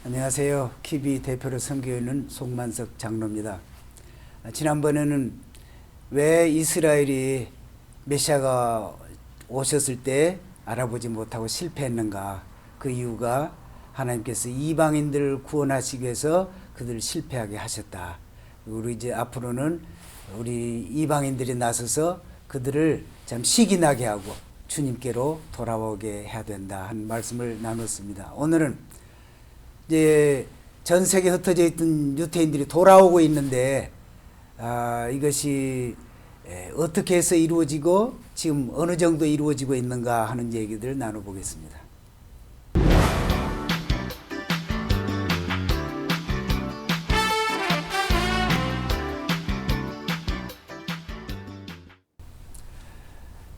안녕하세요. 키비 대표로 섬기고 있는 송만석 장로입니다. 지난번에는 왜 이스라엘이 메시아가 오셨을 때 알아보지 못하고 실패했는가, 그 이유가 하나님께서 이방인들을 구원하시기 위해서 그들을 실패하게 하셨다. 우리 이제 앞으로는 우리 이방인들이 나서서 그들을 참 시기 나게 하고 주님께로 돌아오게 해야 된다 하는 말씀을 나눴습니다. 오늘은 이제 전 세계에 흩어져 있던 유태인들이 돌아오고 있는데 이것이 어떻게 해서 이루어지고 지금 어느 정도 이루어지고 있는가 하는 얘기들을 나눠보겠습니다.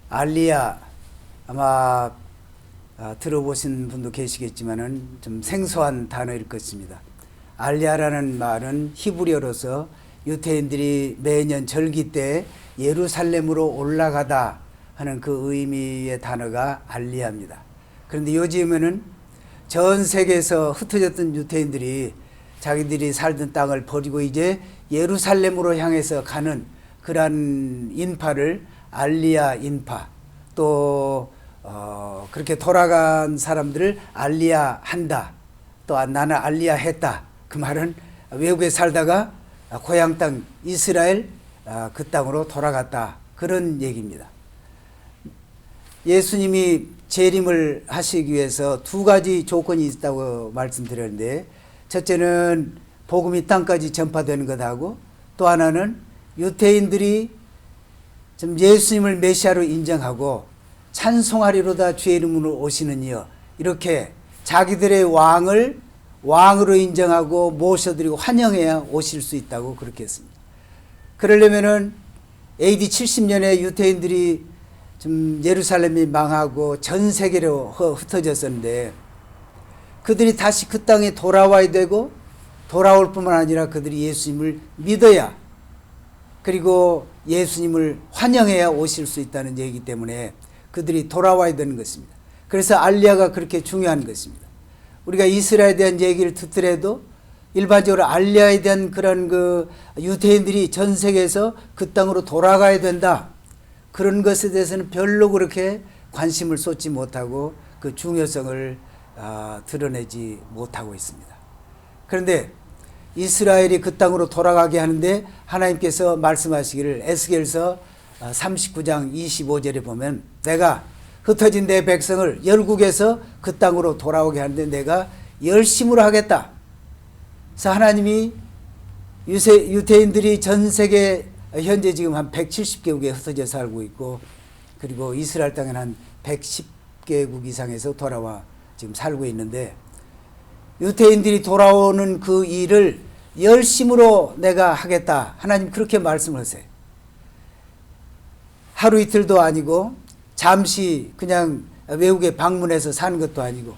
알리야, 아마 들어보신 분도 계시겠지만은 좀 생소한 단어일 것입니다. 알리야라는 말은 히브리어로서 유태인들이 매년 절기 때 예루살렘으로 올라가다 하는 그 의미의 단어가 알리야입니다. 그런데 요즘에는 전 세계에서 흩어졌던 유태인들이 자기들이 살던 땅을 버리고 이제 예루살렘으로 향해서 가는 그러한 인파를 알리야 인파, 또 그렇게 돌아간 사람들을 알리야 한다, 또 나는 알리야 했다. 그 말은 외국에 살다가 고향 땅 이스라엘 그 땅으로 돌아갔다, 그런 얘기입니다. 예수님이 재림을 하시기 위해서 두 가지 조건이 있다고 말씀드렸는데, 첫째는 복음이 땅까지 전파되는 것하고, 또 하나는 유태인들이 좀 예수님을 메시아로 인정하고 찬송하리로다 주의 이름으로 오시는 이여, 이렇게 자기들의 왕을 왕으로 인정하고 모셔드리고 환영해야 오실 수 있다고 그렇게 했습니다. 그러려면은 AD 70년에 유태인들이 좀 예루살렘이 망하고 전 세계로 흩어졌었는데, 그들이 다시 그 땅에 돌아와야 되고, 돌아올 뿐만 아니라 그들이 예수님을 믿어야, 그리고 예수님을 환영해야 오실 수 있다는 얘기이기 때문에 그들이 돌아와야 되는 것입니다. 그래서 알리야가 그렇게 중요한 것입니다. 우리가 이스라엘에 대한 얘기를 듣더라도 일반적으로 알리야에 대한 그런 그 유태인들이 전 세계에서 그 땅으로 돌아가야 된다, 그런 것에 대해서는 별로 그렇게 관심을 쏟지 못하고 그 중요성을 드러내지 못하고 있습니다. 그런데 이스라엘이 그 땅으로 돌아가게 하는데 하나님께서 말씀하시기를 에스겔서 39장 25절에 보면, 내가 흩어진 내 백성을 열국에서 그 땅으로 돌아오게 하는데 내가 열심으로 하겠다. 그래서 하나님이 유태인들이 전 세계 현재 지금 한 170개국에 흩어져 살고 있고, 그리고 이스라엘 땅에는 한 110개국 이상에서 돌아와 지금 살고 있는데, 유태인들이 돌아오는 그 일을 열심으로 내가 하겠다, 하나님 그렇게 말씀을 하세요. 하루 이틀도 아니고 잠시 그냥 외국에 방문해서 사는 것도 아니고,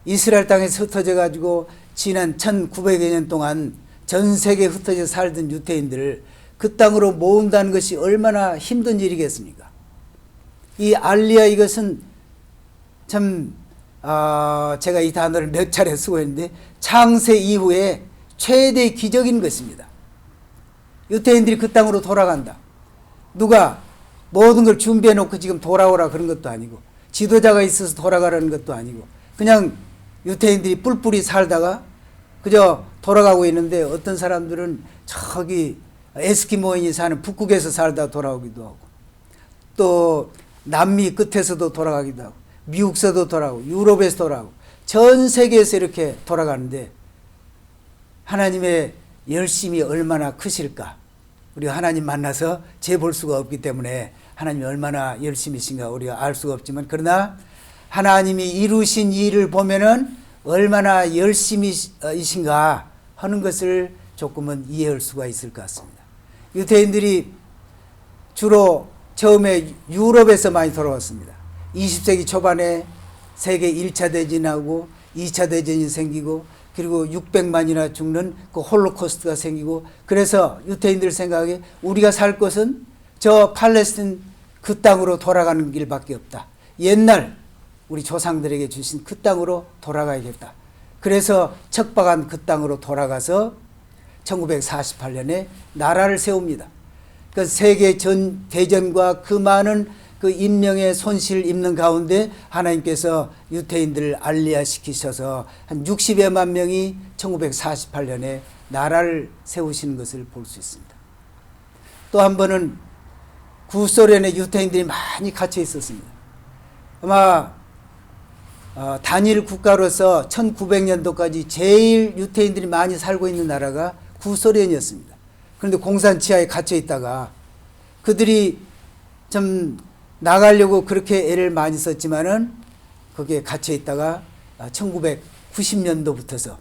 이스라엘 땅에서 흩어져 가지고 지난 1900여 년 동안 전 세계에 흩어져 살던 유태인들을 그 땅으로 모은다는 것이 얼마나 힘든 일이겠습니까? 이 알리야, 이것은 참 제가 이 단어를 몇 차례 쓰고있는데 창세 이후에 최대의 기적인 것입니다. 유태인들이 그 땅으로 돌아간다. 누가 모든 걸 준비해 놓고 지금 돌아오라 그런 것도 아니고, 지도자가 있어서 돌아가라는 것도 아니고, 그냥 유태인들이 뿔뿔이 살다가 그저 돌아가고 있는데, 어떤 사람들은 저기 에스키모인이 사는 북극에서 살다 돌아오기도 하고, 또 남미 끝에서도 돌아가기도 하고, 미국서도 돌아가고, 유럽에서 돌아가고, 전 세계에서 이렇게 돌아가는데 하나님의 열심이 얼마나 크실까? 우리가 하나님 만나서 재볼 수가 없기 때문에 하나님이 얼마나 열심이신가 우리가 알 수가 없지만, 그러나 하나님이 이루신 일을 보면은 얼마나 열심이신가 하는 것을 조금은 이해할 수가 있을 것 같습니다. 유태인들이 주로 처음에 유럽에서 많이 돌아왔습니다. 20세기 초반에 세계 1차 대전하고 2차 대전이 생기고, 그리고 600만이나 죽는 그 홀로코스트가 생기고, 그래서 유태인들 생각에 우리가 살 것은 저 팔레스틴 그 땅으로 돌아가는 길밖에 없다. 옛날 우리 조상들에게 주신 그 땅으로 돌아가야겠다. 그래서 척박한 그 땅으로 돌아가서 1948년에 나라를 세웁니다. 그 세계 대전과 그 많은 그 인명의 손실을 입는 가운데 하나님께서 유태인들을 알리아시키셔서 한 60여만 명이 1948년에 나라를 세우시는 것을 볼 수 있습니다. 또 한 번은 구소련에 유태인들이 많이 갇혀 있었습니다. 아마 단일 국가로서 1900년도까지 제일 유태인들이 많이 살고 있는 나라가 구소련이었습니다. 그런데 공산 지하에 갇혀 있다가 그들이 좀 나가려고 그렇게 애를 많이 썼지만은 거기에 갇혀 있다가 1990년도부터서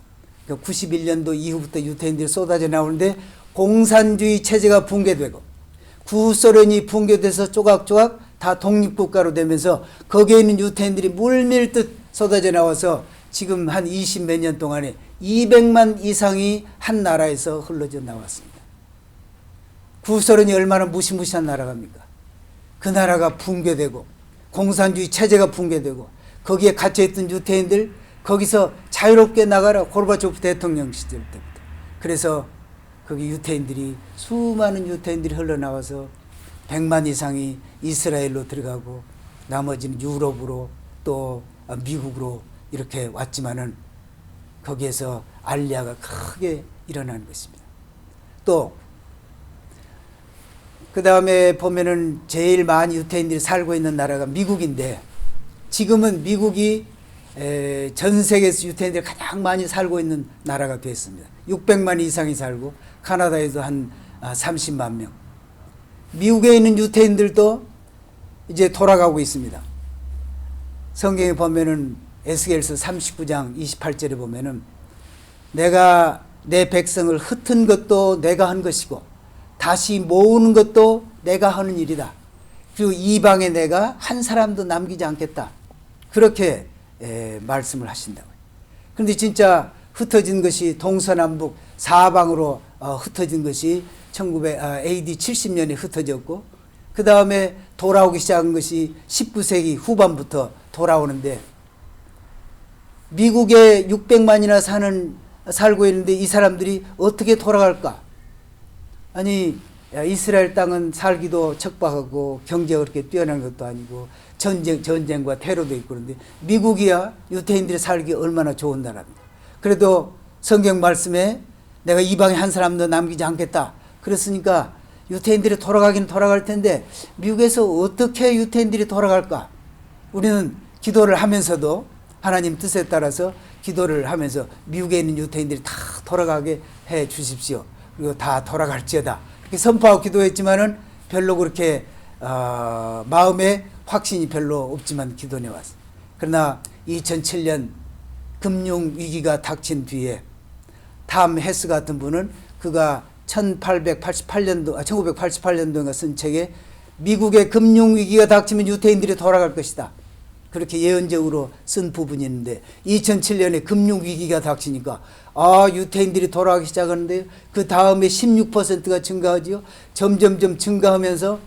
91년도 이후부터 유태인들이 쏟아져 나오는데 공산주의 체제가 붕괴되고 구소련이 붕괴돼서 조각조각 다 독립국가로 되면서 거기에 있는 유태인들이 물밀듯 쏟아져 나와서 지금 한 20몇 년 동안에 200만 이상이 한 나라에서 흘러져 나왔습니다. 구소련이 얼마나 무시무시한 나라입니까? 그 나라가 붕괴되고 공산주의 체제가 붕괴되고 거기에 갇혀있던 유태인들 거기서 자유롭게 나가라. 고르바초프 대통령 시절 때부터. 그래서 거기 유태인들이 수많은 유태인들이 흘러나와서 100만 이상이 이스라엘로 들어가고 나머지는 유럽으로 또 미국으로 이렇게 왔지만은 거기에서 알리아가 크게 일어나는 것입니다. 또 그 다음에 보면은 제일 많이 유태인들이 살고 있는 나라가 미국인데 지금은 미국이 전 세계에서 유태인들이 가장 많이 살고 있는 나라가 됐습니다. 600만 이상이 살고 카나다에도 한 30만 명. 미국에 있는 유태인들도 이제 돌아가고 있습니다. 성경에 보면은 에스겔서 39장 28절에 보면은 내가 내 백성을 흩은 것도 내가 한 것이고 다시 모으는 것도 내가 하는 일이다. 그리고 이방에 내가 한 사람도 남기지 않겠다. 그렇게 말씀을 하신다고요. 그런데 진짜 흩어진 것이 동서남북 사방으로 흩어진 것이 AD 70년에 흩어졌고 그 다음에 돌아오기 시작한 것이 19세기 후반부터 돌아오는데 미국에 600만이나 살고 있는데 이 사람들이 어떻게 돌아갈까? 아니 이스라엘 땅은 살기도 척박하고 경제가 그렇게 뛰어난 것도 아니고 전쟁과 테러도 있고 그런데 미국이야 유태인들이 살기 얼마나 좋은 나라입니다. 그래도 성경 말씀에 내가 이방에 한 사람도 남기지 않겠다. 그랬으니까 유태인들이 돌아가긴 돌아갈 텐데 미국에서 어떻게 유태인들이 돌아갈까? 우리는 기도를 하면서도 하나님 뜻에 따라서 기도를 하면서 미국에 있는 유태인들이 다 돌아가게 해 주십시오. 그리고 다 돌아갈지어다. 이렇게 선포하고 기도했지만은 별로 그렇게 마음에 확신이 별로 없지만 기도해 왔어요. 그러나 2007년 금융위기가 닥친 뒤에 탐 헤스 같은 분은 그가 1988년도인가 쓴 책에 미국의 금융위기가 닥치면 유태인들이 돌아갈 것이다. 그렇게 예언적으로 쓴 부분이 있는데 2007년에 금융위기가 닥치니까 유태인들이 돌아가기 시작하는데 그 다음에 16%가 증가하지요. 점점점 증가하면서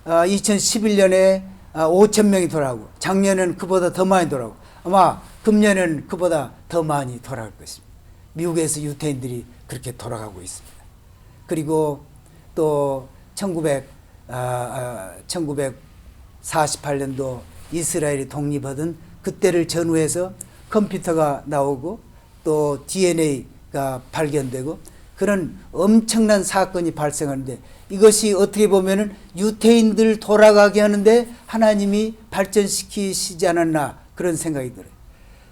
2011년에 5천 명이 돌아가고 작년에는 그보다 더 많이 돌아가고 아마 금년에는 그보다 더 많이 돌아갈 것입니다. 미국에서 유태인들이 그렇게 돌아가고 있습니다. 그리고 또 1948년도 이스라엘이 독립하던 그때를 전후해서 컴퓨터가 나오고 또 DNA가 발견되고 그런 엄청난 사건이 발생하는데 이것이 어떻게 보면은 유태인들 돌아가게 하는데 하나님이 발전시키시지 않았나 그런 생각이 들어요.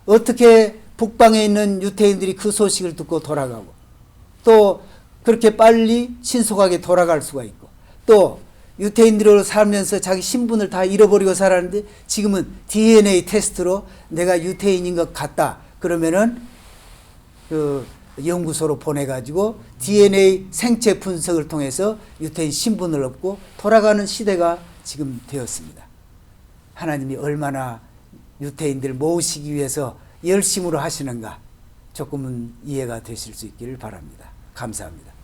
어떻게 북방에 있는 유태인들이 그 소식을 듣고 돌아가고 또 그렇게 빨리 신속하게 돌아갈 수가 있고 또 유태인들로 살면서 자기 신분을 다 잃어버리고 살았는데 지금은 DNA 테스트로 내가 유태인인 것 같다. 그러면은 그 연구소로 보내가지고 DNA 생체 분석을 통해서 유태인 신분을 얻고 돌아가는 시대가 지금 되었습니다. 하나님이 얼마나 유태인들을 모으시기 위해서 열심으로 하시는가 조금은 이해가 되실 수 있기를 바랍니다. 감사합니다.